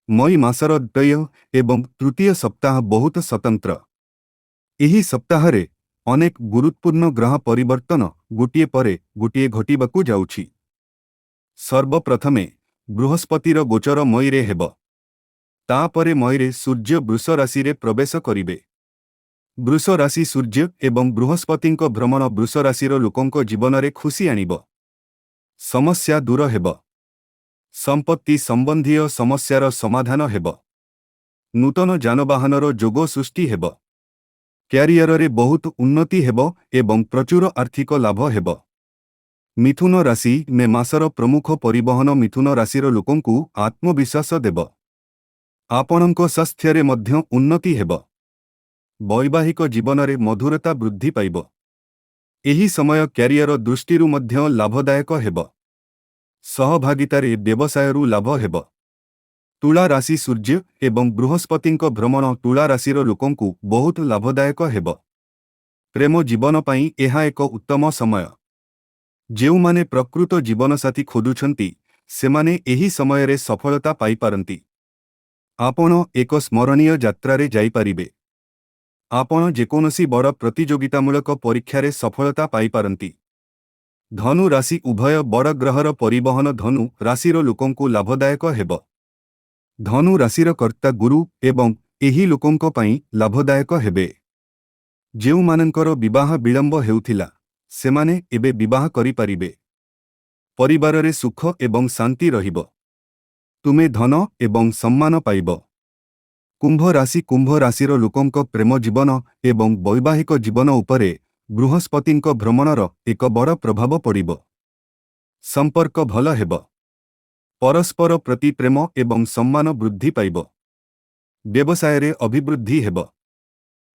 मई मासर द्वय एवं तृतीय सप्ताह बहुत स्वतंत्र। एही सप्ताहरे अनेक गुरुत्वपूर्ण ग्रह परिवर्तन गोटिए परे गोटिए घटिबाकू जाउछि। सर्वप्रथमे बृहस्पतिर गोचर मईरे हेब। तापरे मईरे सूर्य वृष राशि रे प्रवेश करिवे। वृष राशि सूर्य एवं बृहस्पतिंक भ्रमण वृष राशिर लोकंक जीवनरे खुशी आनिब। समस्या दूर हेब। संपत्ति संबंधीय समस्यार समाधान हेब। नूतन जानवाहनर जोग सृष्टि हेब। क्यारियर रे बहुत उन्नति हेब एवं प्रचुर आर्थिक लाभ हेब। मिथुन राशि मे मासर प्रमुख परिवहन मिथुन राशिर लोकंकु आत्मविश्वास देब। आपणक स्वास्थ्य मध्य उन्नति हेब। वैवाहिक जीवन रे मधुरता वृद्धि पाइब। एही समय क्यारियर दृष्टिरु मध्य लाभदायक हेब। सहभागितारे व्यवसायरु लाभ हेब। तुला राशि सूर्य एवं बृहस्पतिंक भ्रमण तुला राशिर लोकंकु बहुत लाभदायक हेब। प्रेम जीवन पई एहा एक उत्तम समय। जेउमाने प्रकृत जीवनसाथी खोजुछंती सेमाने एही समयरे सफलता पाई पारंती। आपण एक स्मरणीय यात्रारे जाई पारिबे। आपण जेकोनसी बड़ प्रतियोगितामूलक परीक्षारे सफलता पाई पारंती। धनु राशि उभय बड़ ग्रहर परिवहन धनु राशिर लोकंकु लाभदायक हेब। धनु राशिर कर्ता गुरु एवं एही लोकंक पई लाभदायक हेबे। जेउमानंकर विवाह विलंब हेउथिला सेमाने एबे विवाह करि पारिबे। परिवाररे सुख एवं शांति रहिब। तुमे धन एवं सम्मान पाइब। कुंभ राशिर लोकंक प्रेम जीवन एवं वैवाहिक जीवन उपरे बृहस्पतिंक भ्रमणर एक बड़ प्रभाव पड़िब। संपर्क भल हेब। परस्पर प्रति प्रेम एवं सम्मान वृद्धि पाइब। व्यवसाय रे अभिवृद्धि हेब।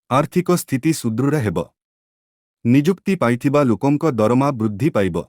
आर्थिक स्थिति सुदृढ़ हेब। निजुक्ति पाइथिबा लोकंक दरमा वृद्धि पाइब।